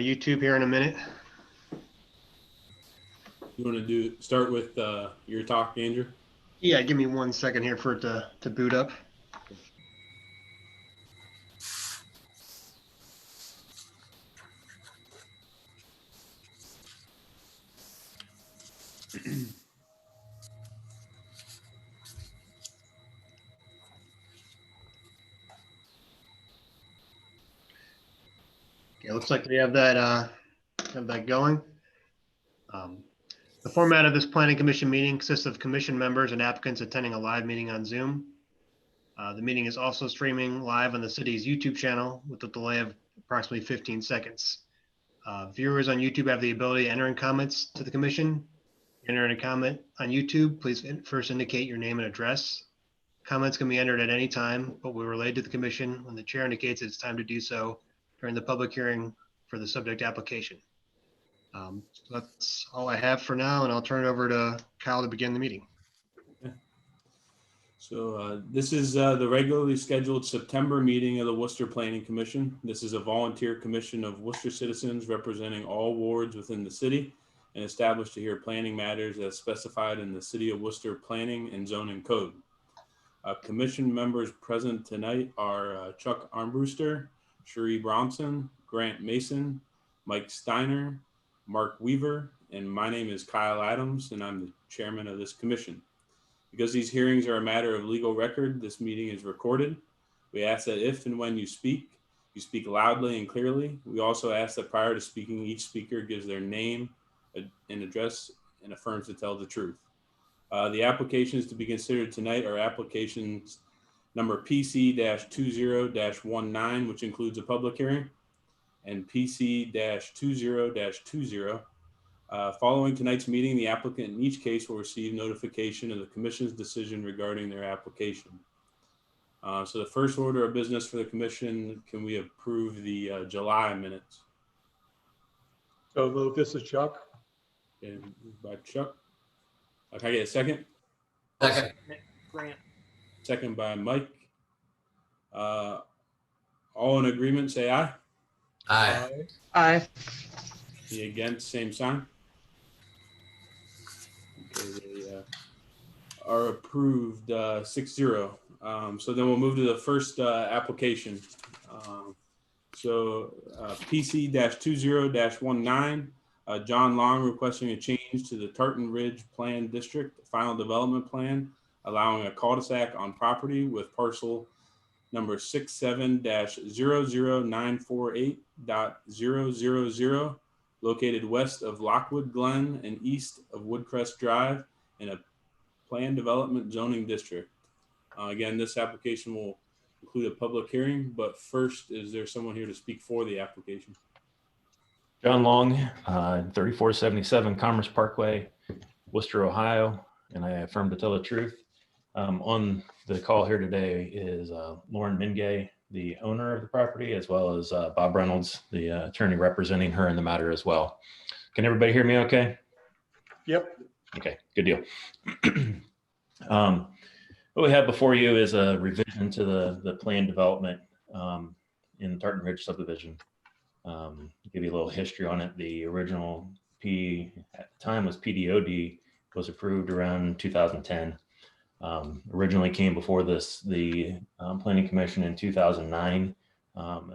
YouTube here in a minute. You want to start with your talk, Andrew? Yeah, give me 1 second here for it to boot up. Okay, looks like we have that going. The format of this planning commission meeting consists of commission members and applicants attending a live meeting on Zoom. The meeting is also streaming live on the city's YouTube channel with a delay of approximately 15 seconds. Viewers on YouTube have the ability to enter in comments to the commission. Enter in a comment on YouTube, please first indicate your name and address. Comments can be entered at any time, but will relay to the commission when the chair indicates it's time to do so during the public hearing for the subject application. So that's all I have for now, and I'll turn it over to Kyle to begin the meeting. So this is the regularly scheduled September meeting of the Worcester Planning Commission. This is a volunteer commission of Worcester citizens representing all wards within the city and established to hear planning matters as specified in the City of Worcester Planning and Zoning Code. Commission members present tonight are Chuck Armbruster, Cherie Bronson, Grant Mason, Mike Steiner, Mark Weaver, and my name is Kyle Adams, and I'm the chairman of this commission. Because these hearings are a matter of legal record, this meeting is recorded. We ask that if and when you speak loudly and clearly. We also ask that prior to speaking, each speaker gives their name and address and affirms to tell the truth. The applications to be considered tonight are applications number PC-20-19, which includes a public hearing, and PC-20-20. Following tonight's meeting, the applicant in each case will receive notification of the commission's decision regarding their application. So the first order of business for the commission, can we approve the July minutes? So move. This is Chuck. And by Chuck. Can I get a second? Second. Grant. Second by Mike. All in agreement, say aye. Aye. Aye. Any against, same sign. Okay, they are approved 6-0. So then we'll move to the first application. PC-20-19, John Long requesting a change to the Tartan Ridge Plan District Final Development Plan, allowing a cul-de-sac on property with parcel number 67-00948.000, located west of Lockwood Glen and east of Woodcrest Drive in a planned development zoning district. Again, this application will include a public hearing, but first, is there someone here to speak for the application? John Long, 3477 Commerce Parkway, Worcester, Ohio, and I affirm to tell the truth. On the call here today is Lauren Mingay, the owner of the property, as well as Bob Reynolds, the attorney representing her in the matter as well. Can everybody hear me okay? Yep. Okay, good deal. What we have before you is a revision to the planned development in Tartan Ridge subdivision. Give you a little history on it. The original P at the time was PDOD, was approved around 2010. Originally came before the Planning Commission in 2009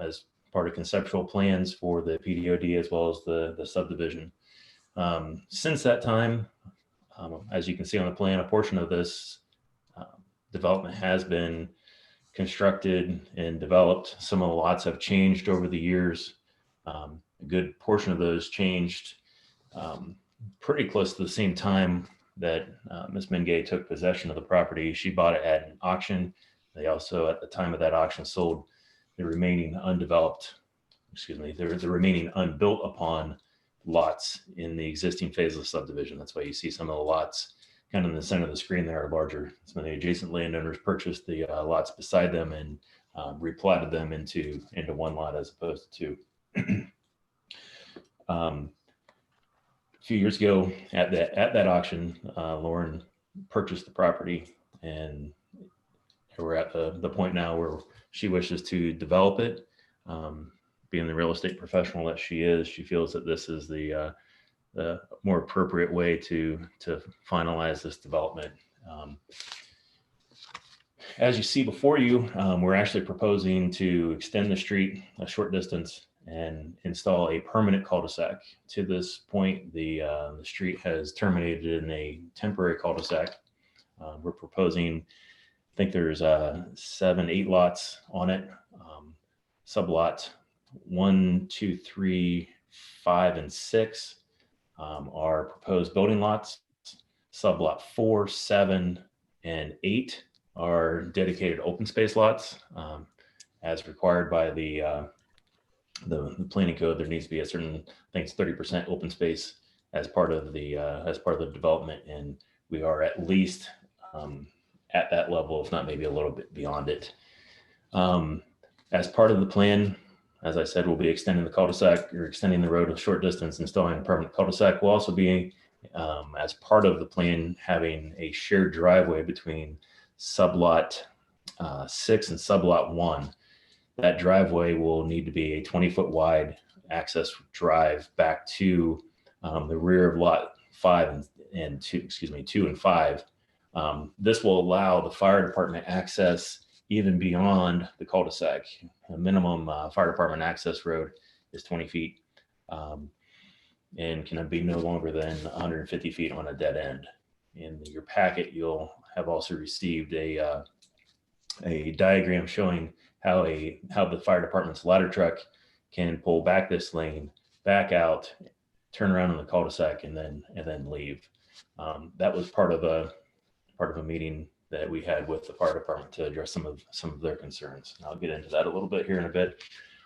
as part of conceptual plans for the PDOD as well as the subdivision. Since that time, as you can see on the plan, a portion of this development has been constructed and developed. Some of the lots have changed over the years. A good portion of those changed pretty close to the same time that Ms. Mingay took possession of the property. She bought it at an auction. They also, at the time of that auction, sold the remaining the remaining unbuilt upon lots in the existing phase of the subdivision. That's why you see some of the lots kind of in the center of the screen there are larger. Some of the adjacent landowners purchased the lots beside them and replatted them into one lot as opposed to two. A few years ago at that auction, Lauren purchased the property, and we're at the point now where she wishes to develop it. being the real estate professional that she is, she feels that this is the more appropriate way to finalize this development. As you see before you, we're actually proposing to extend the street a short distance and install a permanent cul-de-sac. To this point, the street has terminated in a temporary cul-de-sac. We're proposing, I think there's 7, 8 lots on it. Sublot 1, 2, 3, 5, and 6 are proposed building lots. Sublot 4, 7, and 8 are dedicated open space lots. As required by the planning code, there needs to be a certain, I think it's 30% open space as part of the development, and we are at least at that level, if not maybe a little bit beyond it. As part of the plan, as I said, we'll be extending the cul-de-sac or extending the road a short distance, installing a permanent cul-de-sac. We'll also be, as part of the plan, having a shared driveway between sublot 6 and sublot 1. That driveway will need to be a 20-foot wide access drive back to the rear of lot 5 and 2 and 5. This will allow the fire department access even beyond the cul-de-sac. A minimum fire department access road is 20 feet and can be no longer than 150 feet on a dead end. In your packet, you'll have also received a diagram showing how the fire department's ladder truck can pull back this lane, back out, turn around in the cul-de-sac, and then leave. That was part of a meeting that we had with the fire department to address some of their concerns. And I'll get into that a little bit here in a bit.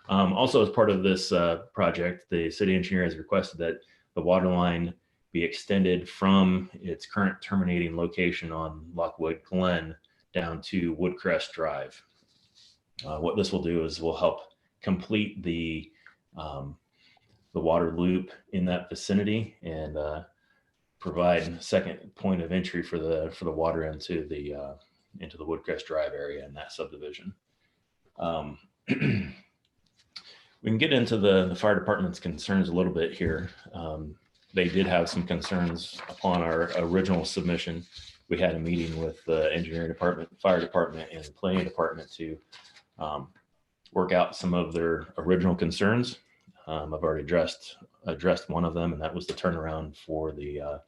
Also, as part of this project, the city engineer has requested that the water line be extended from its current terminating location on Lockwood Glen down to Woodcrest Drive. What this will do is will help complete the water loop in that vicinity and provide a second point of entry for the water into the Woodcrest Drive area in that subdivision. We can get into the fire department's concerns a little bit here. They did have some concerns upon our original submission. We had a meeting with the engineering department, fire department, and the planning department to work out some of their original concerns. I've already addressed one of them, and that was the turnaround for the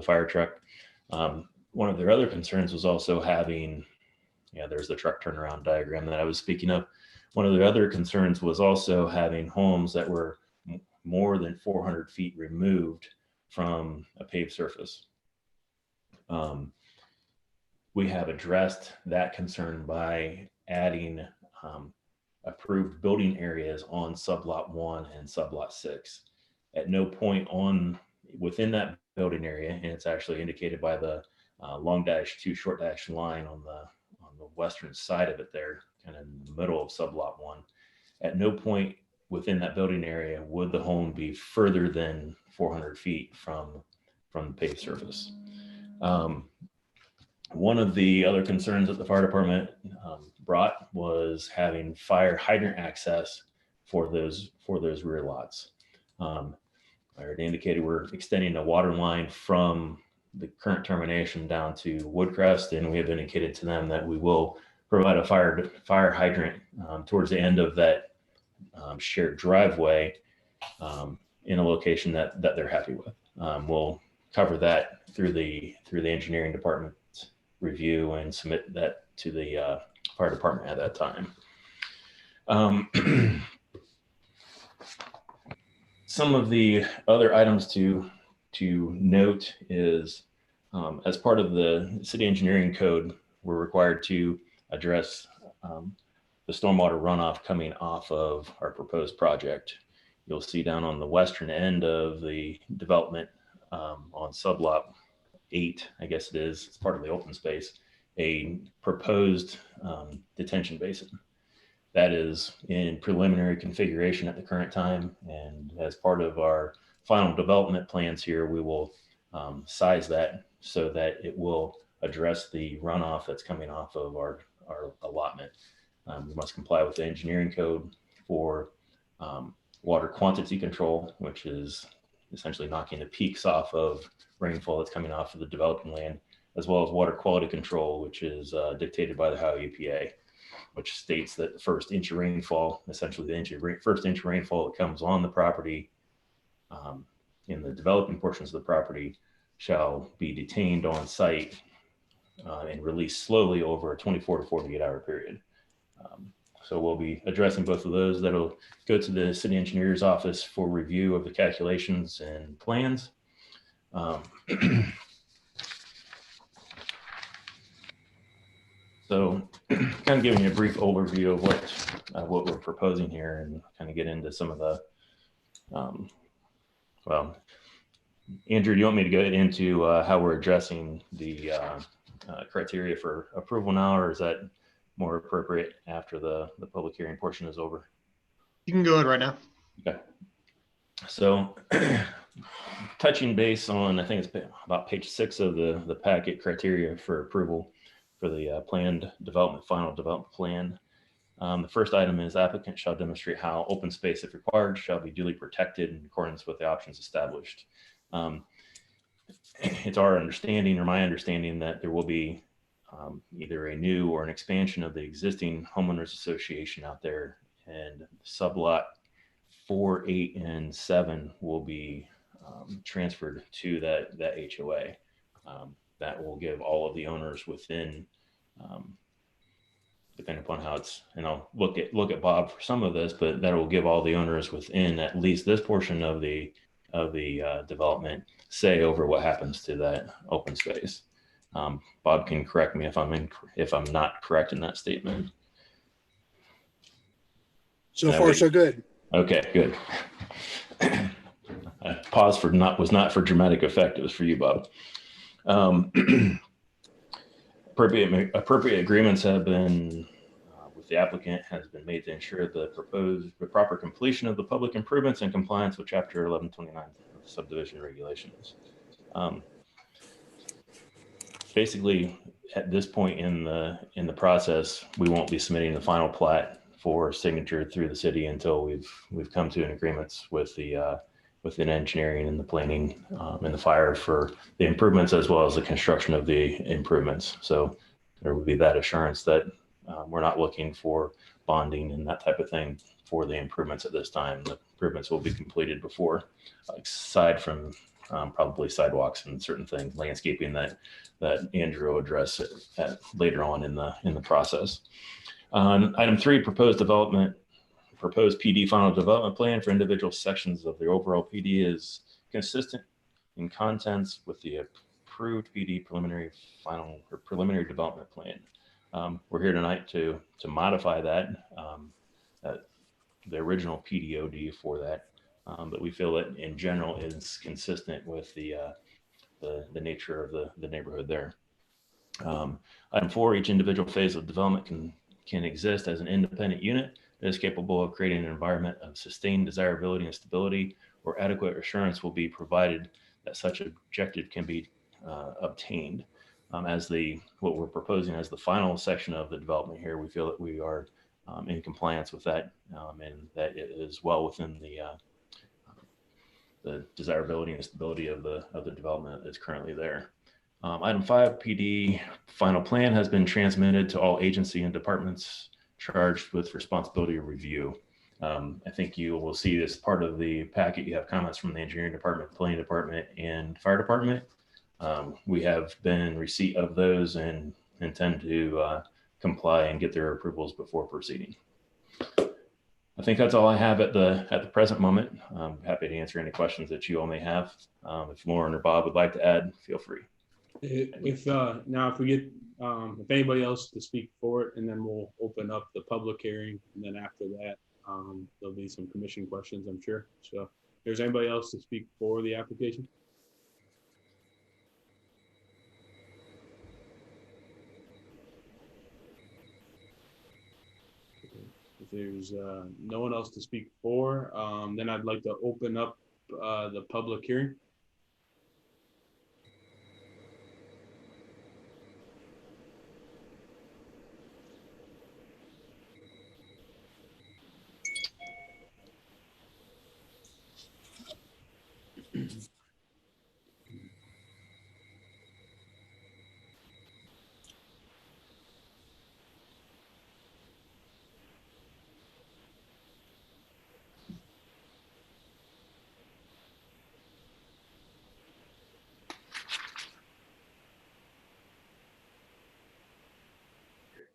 fire truck. One of their other concerns was also having, there's the truck turnaround diagram that I was speaking of. One of the other concerns was also having homes that were more than 400 feet removed from a paved surface. We have addressed that concern by adding approved building areas on sublot 1 and sublot 6. At no point within that building area, and it's actually indicated by the long dash 2 short dash line on the western side of it there, kind of in the middle of sublot 1. At no point within that building area would the home be further than 400 feet from the paved surface. One of the other concerns that the fire department brought was having fire hydrant access for those rear lots. I already indicated we're extending a water line from the current termination down to Woodcrest, and we have indicated to them that we will provide a fire hydrant towards the end of that shared driveway in a location that they're happy with. We'll cover that through the engineering department review and submit that to the fire department at that time. Some of the other items to note is as part of the city engineering code, we're required to address the stormwater runoff coming off of our proposed project. You'll see down on the western end of the development on sublot 8, I guess it is, it's part of the open space, a proposed detention basin. That is in preliminary configuration at the current time, and as part of our final development plans here, we will size that so that it will address the runoff that's coming off of our allotment. We must comply with the engineering code for water quantity control, which is essentially knocking the peaks off of rainfall that's coming off of the developing land, as well as water quality control, which is dictated by the Ohio EPA, which states that the first inch of rainfall, essentially the first inch of rainfall that comes on the property in the developing portions of the property shall be detained on site and released slowly over a 24 to 48 hour period. So we'll be addressing both of those. That'll go to the city engineer's office for review of the calculations and plans. So kind of giving you a brief overview of what we're proposing here and kind of get into some of the, well, Andrew, do you want me to go into how we're addressing the criteria for approval now, or is that more appropriate after the public hearing portion is over? You can go ahead right now. Okay. So touching base on, I think it's about page 6 of the packet, criteria for approval for the planned development, final development plan. The first item is applicant shall demonstrate how open space, if required, shall be duly protected in accordance with the options established. It's our understanding, or my understanding, that there will be either a new or an expansion of the existing homeowners association out there, and sublot 4, 8, and 7 will be transferred to that HOA. That will give all of the owners within, depending upon how it's, and I'll look at Bob for some of this, but that will give all the owners within at least this portion of the development say over what happens to that open space. Bob can correct me if I'm not correct in that statement. So far, so good. Okay, good. I paused was not for dramatic effect. It was for you, Bob. Appropriate agreements have been with the applicant has been made to ensure the proper completion of the public improvements and compliance with Chapter 1129 of subdivision regulations. Basically, at this point in the process, we won't be submitting the final plat for signature through the city until we've come to an agreements with an engineering and the planning and the fire for the improvements, as well as the construction of the improvements. So there would be that assurance that we're not looking for bonding and that type of thing for the improvements at this time. The improvements will be completed before, aside from probably sidewalks and certain things, landscaping that Andrew will address later on in the process. Item 3, proposed PD final development plan for individual sections of the overall PD is consistent in contents with the approved PD preliminary development plan. We're here tonight to modify that, the original PDOD for that, but we feel that in general is consistent with the nature of the neighborhood there. Item 4, each individual phase of development can exist as an independent unit that is capable of creating an environment of sustained desirability and stability, or adequate assurance will be provided that such objective can be obtained. What we're proposing as the final section of the development here, we feel that we are in compliance with that, and that it is well within the desirability and stability of the development that's currently there. Item 5, PD final plan has been transmitted to all agency and departments charged with responsibility of review. I think you will see this part of the packet. You have comments from the engineering department, planning department, and fire department. We have been in receipt of those and intend to comply and get their approvals before proceeding. I think that's all I have at the present moment. I'm happy to answer any questions that you all may have. If Lauren or Bob would like to add, feel free. If we get if anybody else to speak for it, and then we'll open up the public hearing, and then after that there'll be some commission questions, I'm sure. So if there's anybody else to speak for the application? If there's no one else to speak for, then I'd like to open up the public hearing.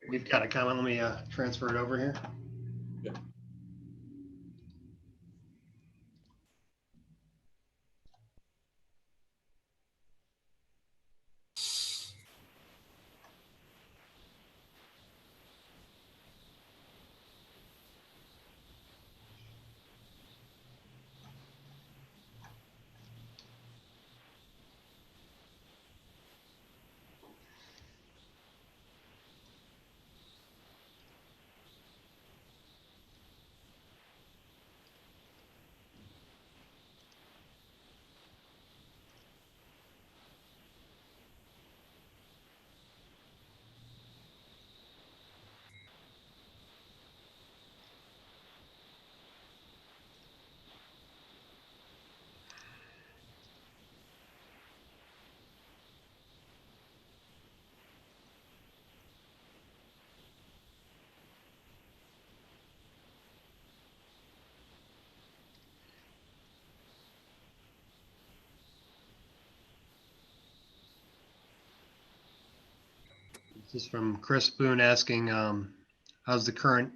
We've got a comment. Let me transfer it over here. This is from Chris Boone asking, how's the current,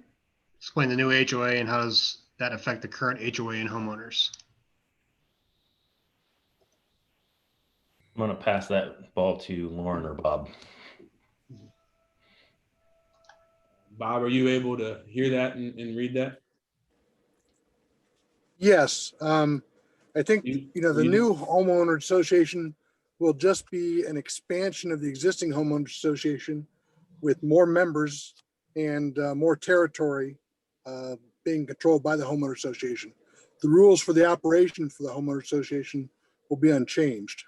explain the new HOA and how does that affect the current HOA and homeowners? I'm going to pass that ball to Lauren or Bob. Bob, are you able to hear that and read that? Yes, I think, the new homeowner association will just be an expansion of the existing homeowner association with more members and more territory being controlled by the homeowner association. The rules for the operation for the homeowner association will be unchanged.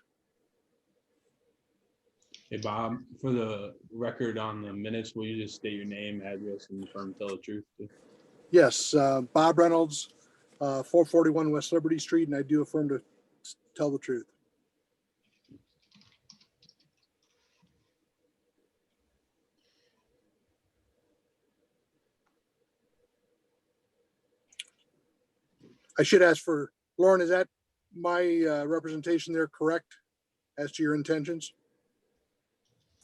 Hey, Bob, for the record on the minutes, will you just state your name, address, and confirm, tell the truth? Yes, Bob Reynolds, 441 West Liberty Street, and I do affirm to tell the truth. I should ask for, Lauren, is that my representation there correct as to your intentions?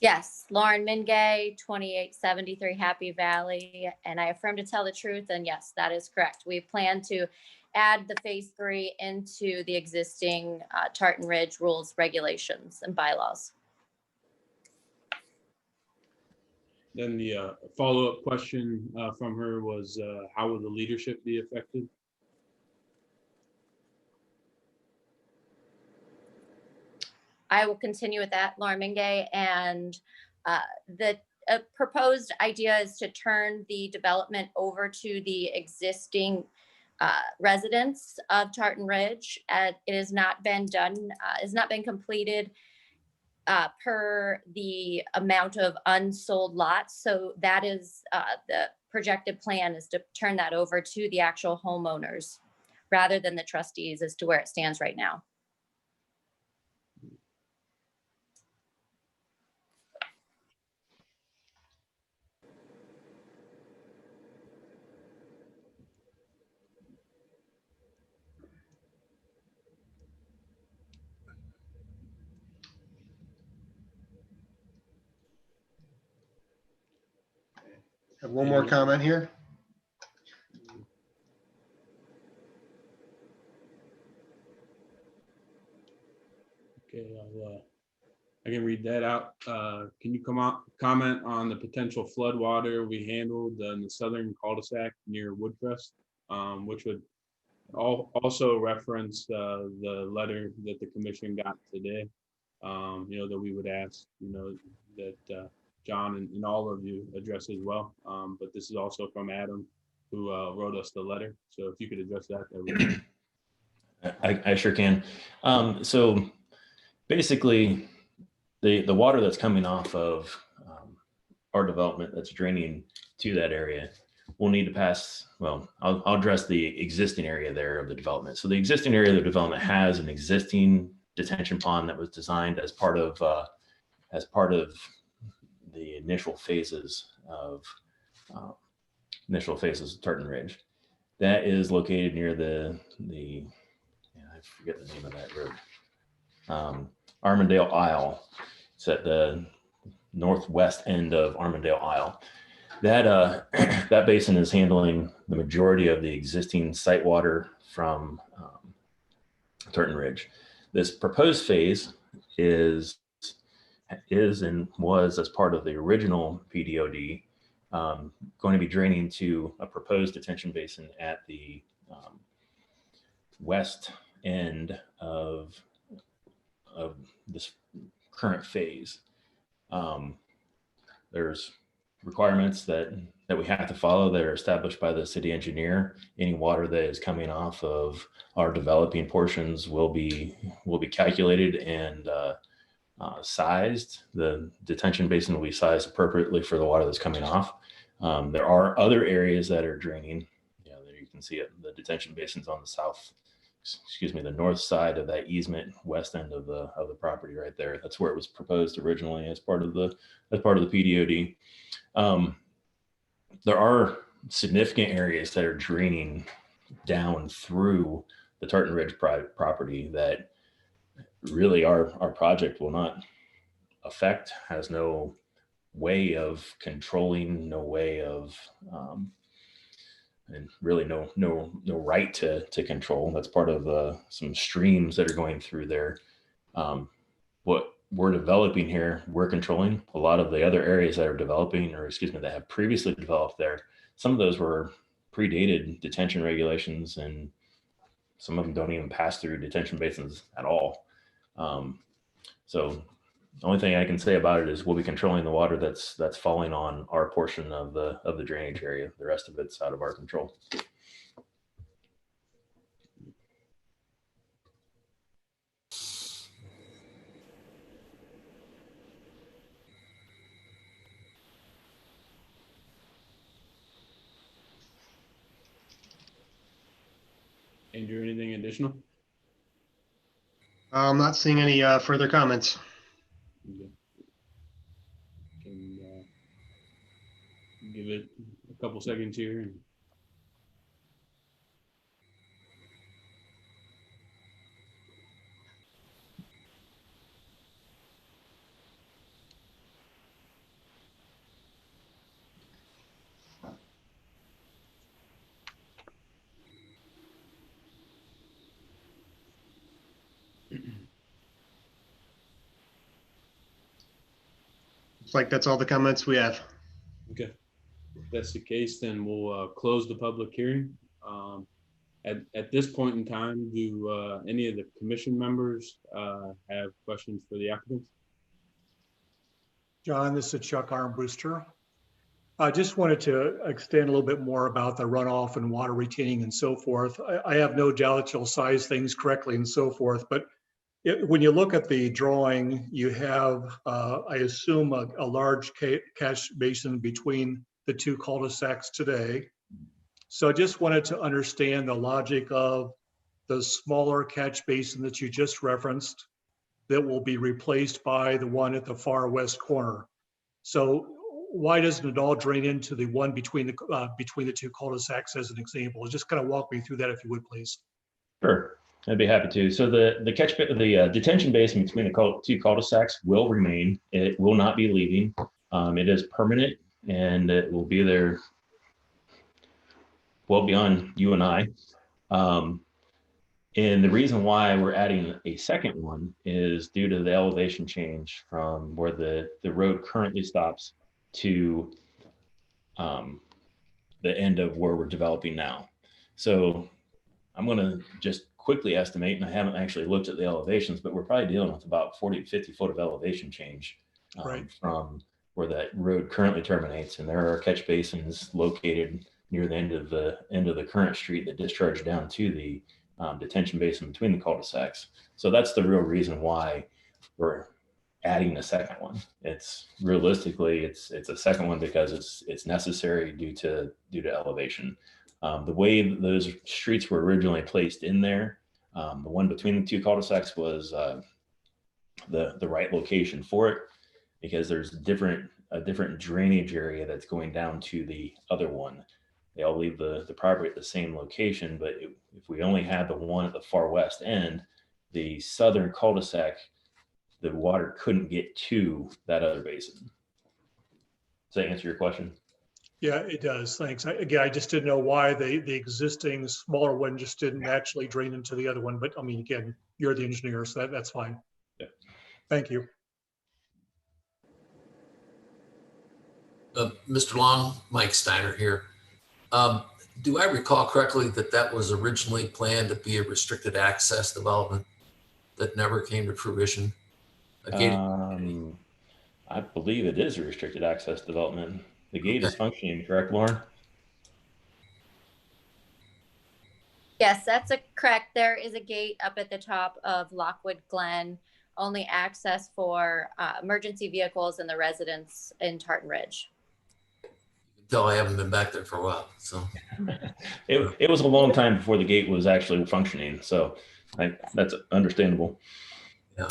Yes, Lauren Mingay, 2873 Happy Valley, and I affirm to tell the truth, and yes, that is correct. We plan to add the phase 3 into the existing Tartan Ridge rules, regulations, and bylaws. Then the follow-up question from her was, how will the leadership be affected? I will continue with that, Lauren Mingay, and the proposed idea is to turn the development over to the existing residents of Tartan Ridge. It has not been done, has not been completed per the amount of unsold lots. So that is the projected plan, is to turn that over to the actual homeowners rather than the trustees as to where it stands right now. Have one more comment here. Okay, I can read that out. Can you comment on the potential flood water we handled in the southern cul-de-sac near Woodcrest, which would also reference the letter that the commission got today, that we would ask, that John and all of you address as well. But this is also from Adam, who wrote us the letter. So if you could address that would be great. I sure can. So basically, the water that's coming off of our development that's draining to that area will need to pass. Well, I'll address the existing area there of the development. So the existing area of the development has an existing detention pond that was designed as part of the initial phases of Tartan Ridge. That is located near I forget the name of that road. Armandale Isle. It's at the northwest end of Armandale Isle. That that basin is handling the majority of the existing site water from Turton Ridge. This proposed phase is and was, as part of the original PDOD, going to be draining to a proposed detention basin at the west end of this current phase. There's requirements that we have to follow that are established by the city engineer. Any water that is coming off of our developing portions will be calculated and sized. The detention basin will be sized appropriately for the water that's coming off. There are other areas that are draining. You know, you can see it, the detention basins on the north side of that easement, west end of the property right there. That's where it was proposed originally as part of the PDOD. There are significant areas that are draining down through the Tartan Ridge property that really our project will not affect, has no way of controlling, no way of, and really no right to control. That's part of some streams that are going through there. What we're developing here, we're controlling. A lot of the other areas that are developing, or excuse me, that have previously developed there, some of those were predated detention regulations, and some of them don't even pass through detention basins at all. So the only thing I can say about it is we'll be controlling the water that's falling on our portion of the drainage area. The rest of it's out of our control. Andrew, anything additional? I'm not seeing any further comments. Okay. Can give it a couple seconds here. Looks like that's all the comments we have. Okay, if that's the case, then we'll close the public hearing. At this point in time, do any of the commission members have questions for the applicants? John, this is Chuck Armbruster. I just wanted to extend a little bit more about the runoff and water retaining and so forth. I have no doubt you'll size things correctly and so forth, but when you look at the drawing, you have, I assume, a large catch basin between the two cul-de-sacs today. So I just wanted to understand the logic of the smaller catch basin that you just referenced that will be replaced by the one at the far west corner. So why doesn't it all drain into the one between the two cul-de-sacs as an example? Just kind of walk me through that if you would, please. Sure, I'd be happy to. So the detention basin between the two cul-de-sacs will remain. It will not be leaving. It is permanent, and it will be there well beyond you and I. And the reason why we're adding a second one is due to the elevation change from where the road currently stops to the end of where we're developing now. So I'm going to just quickly estimate, and I haven't actually looked at the elevations, but we're probably dealing with about 40 to 50 foot of elevation change from where that road currently terminates. And there are catch basins located near the end of the current street that discharge down to the detention basin between the cul-de-sacs. So that's the real reason why we're adding a second one. It's realistically, it's a second one because it's necessary due to elevation. The way those streets were originally placed in there, the one between the two cul-de-sacs was the right location for it, because there's a different drainage area that's going down to the other one. They all leave the property at the same location, but if we only had the one at the far west end, the southern cul-de-sac, the water couldn't get to that other basin. Does that answer your question? Yeah, it does. Thanks. Again, I just didn't know why the existing smaller one just didn't naturally drain into the other one. But I mean, again, you're the engineer, so that's fine. Yeah. Thank you. Mr. Long, Mike Steiner here. Do I recall correctly that that was originally planned to be a restricted access development that never came to fruition? A gated community? I believe it is a restricted access development. The gate is functioning, correct, Lauren? Yes, that's correct. There is a gate up at the top of Lockwood Glen, only access for emergency vehicles and the residents in Tartan Ridge. Tell I haven't been back there for a while, so. It was a long time before the gate was actually functioning, so that's understandable. Yeah.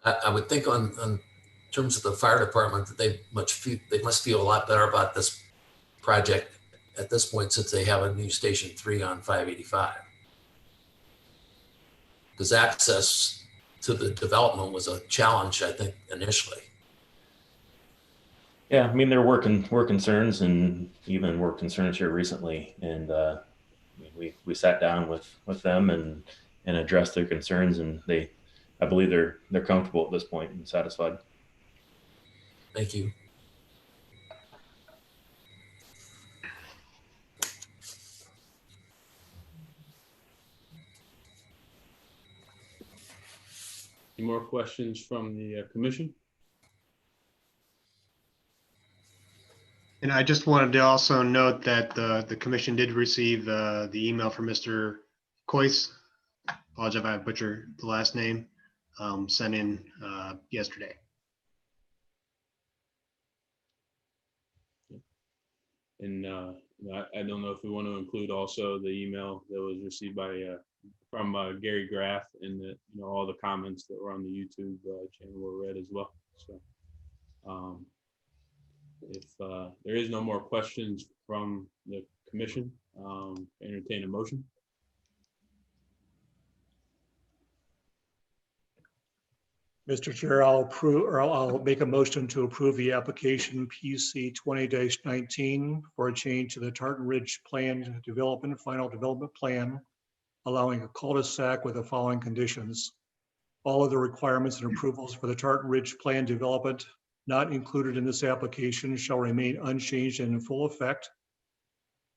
I would think on terms of the fire department that they must feel a lot better about this project at this point, since they have a new Station 3 on 585. Because access to the development was a challenge, I think, initially. Yeah, I mean, there were concerns, and even were concerns here recently, and we sat down with them and addressed their concerns, and I believe they're comfortable at this point and satisfied. Thank you. Any more questions from the commission? And I just wanted to also note that the commission did receive the email from Mr. Coyce. Apologize if I butchered the last name, sent in yesterday. And I don't know if we want to include also the email that was received from Gary Graff, and all the comments that were on the YouTube channel were read as well. So if there is no more questions from the commission, entertain a motion. Mr. Chair, I'll make a motion to approve the application PC 20-19 for a change to the Tartan Ridge Plan Development, Final Development Plan, allowing a cul-de-sac with the following conditions. All of the requirements and approvals for the Tartan Ridge Plan Development not included in this application shall remain unchanged and in full effect.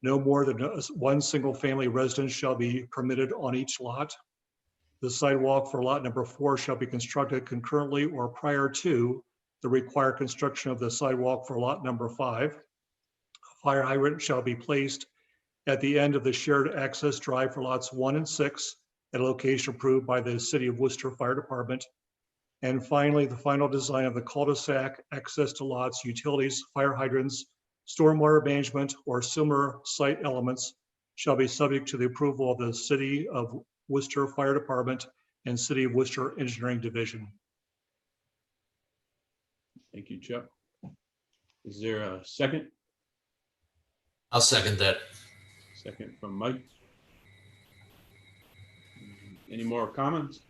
No more than one single family residence shall be permitted on each lot. The sidewalk for lot number 4 shall be constructed concurrently or prior to the required construction of the sidewalk for lot number 5. A fire hydrant shall be placed at the end of the shared access drive for lots 1 and 6 at a location approved by the City of Worcester Fire Department. And finally, the final design of the cul-de-sac, access to lots, utilities, fire hydrants, stormwater management, or similar site elements shall be subject to the approval of the City of Worcester Fire Department and City of Worcester Engineering Division. Thank you, Chuck. Is there a second? I'll second that. Second from Mike. Any more comments?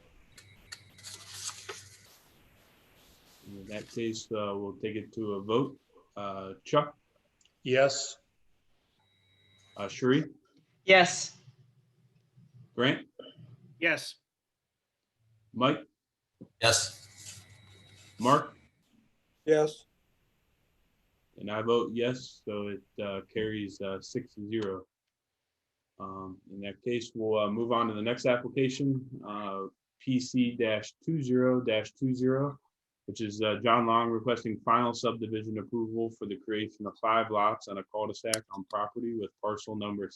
In that case, we'll take it to a vote. Chuck? Yes. Sheree? Yes. Grant? Yes. Mike? Yes. Mark? Yes. And I vote yes, so it carries 6-0. In that case, we'll move on to the next application, PC-20-20, which is John Long requesting final subdivision approval for the creation of 5 lots on a cul-de-sac on property with parcel number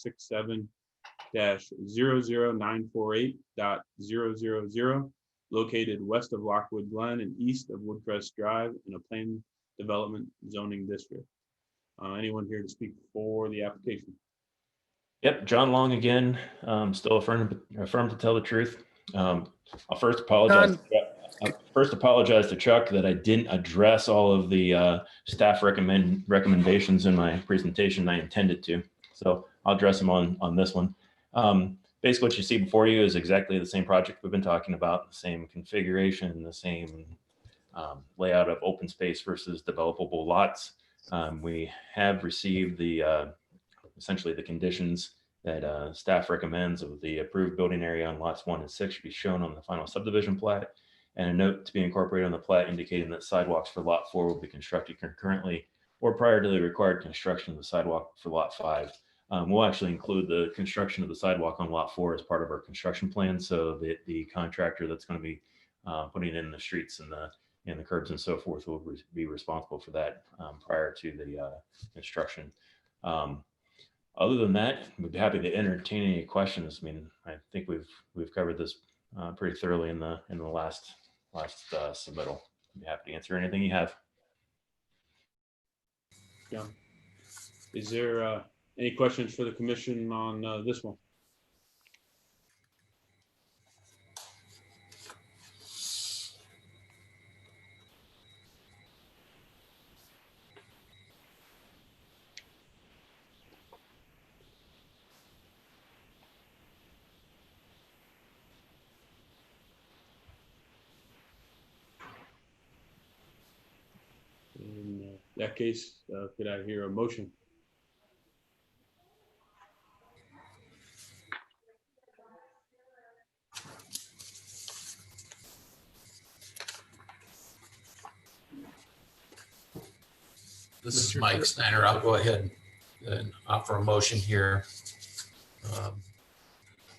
67-00948.000, located west of Lockwood Glen and east of Woodcrest Drive in a planned development zoning district. Anyone here to speak for the application? Yep, John Long again, still affirm to tell the truth. I'll first apologize. First apologize to Chuck that I didn't address all of the staff recommendations in my presentation. I intended to, so I'll address them on this one. Basically, what you see before you is exactly the same project we've been talking about, the same configuration, the same layout of open space versus developable lots. We have received the essentially the conditions that staff recommends of the approved building area on lots 1 and 6 should be shown on the final subdivision plat, and a note to be incorporated on the plat indicating that sidewalks for lot 4 will be constructed concurrently or prior to the required construction of the sidewalk for lot 5. We'll actually include the construction of the sidewalk on lot 4 as part of our construction plan, so that the contractor that's going to be putting in the streets and the curbs and so forth will be responsible for that prior to the construction. Other than that, we'd be happy to entertain any questions. I mean, I think we've covered this pretty thoroughly in the last submittal. I'd be happy to answer anything you have. John, is there any questions for the commission on this one? In that case, could I hear a motion? This is Mike Snyder. I'll go ahead and offer a motion here.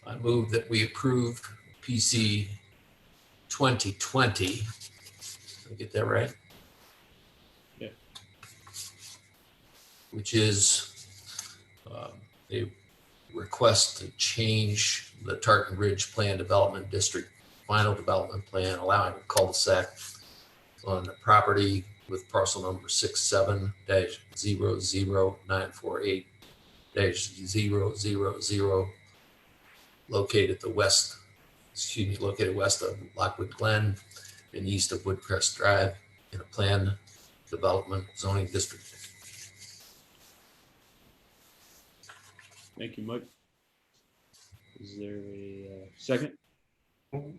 I move that we approve PC 2020. Did I get that right? Yeah. Which is a request to change the Tartan Ridge Plan Development District final development plan, allowing a cul-de-sac on the property with parcel number 67-00948-000, located west of Lockwood Glen and east of Woodcrest Drive in a planned development zoning district. Thank you, Mike. Is there a second?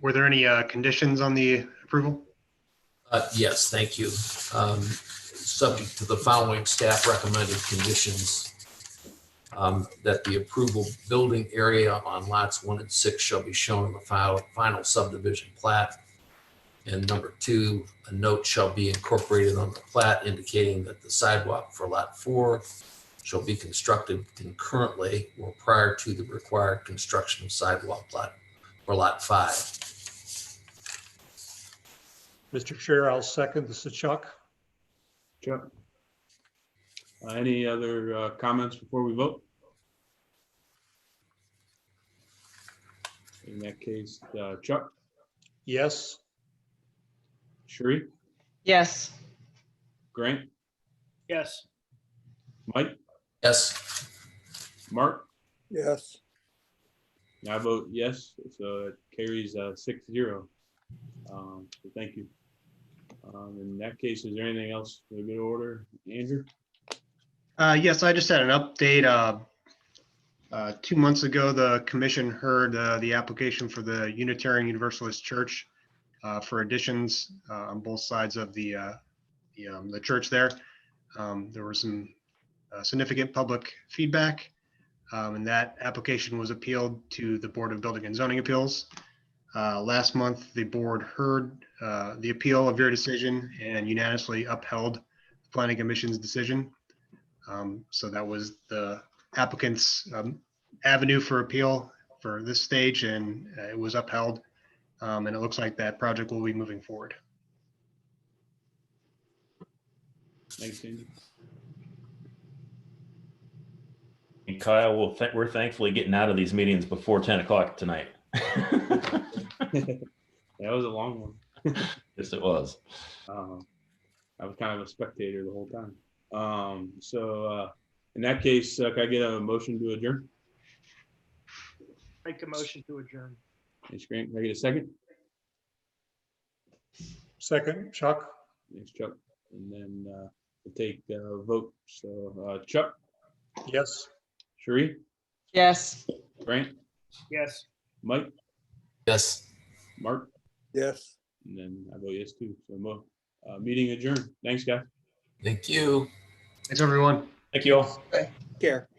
Were there any conditions on the approval? Yes, thank you. Subject to the following staff recommended conditions, that the approval building area on lots 1 and 6 shall be shown in the final subdivision plat. And number 2, a note shall be incorporated on the plat indicating that the sidewalk for lot 4 shall be constructed concurrently or prior to the required construction of sidewalk plot for lot 5. Mr. Chair, I'll second. This is Chuck. Chuck. Any other comments before we vote? In that case, Chuck, Yes. Sheree, Yes. Grant, Yes. Mike, Yes. Mark, Yes. and I vote yes, so it carries 6-0. So thank you. In that case, is there anything else for the good order? Andrew? Yes, I just had an update. 2 months ago, the commission heard the application for the Unitarian Universalist Church for additions on both sides of the church there. There was some significant public feedback, and that application was appealed to the Board of Building and Zoning Appeals. Last month, the board heard the appeal of your decision and unanimously upheld the Planning Commission's decision. So that was the applicant's avenue for appeal for this stage, and it was upheld. And it looks like that project will be moving forward. Thanks, Andy. And Kyle, we're thankfully getting out of these meetings before 10 o'clock tonight. That was a long one. Yes, it was. I was kind of a spectator the whole time. So in that case, can I get a motion to adjourn? Make a motion to adjourn. Thanks, Grant. Can I get a second? Second, Chuck. Thanks, Chuck. And then we'll take a vote. So Chuck, Yes. Sheree, Yes. Grant, Yes. Mike, Yes. Mark, Yes. and then I vote yes too. So meeting adjourned. Thanks, guys. Thank you. Thanks, everyone. Thank you all. Care.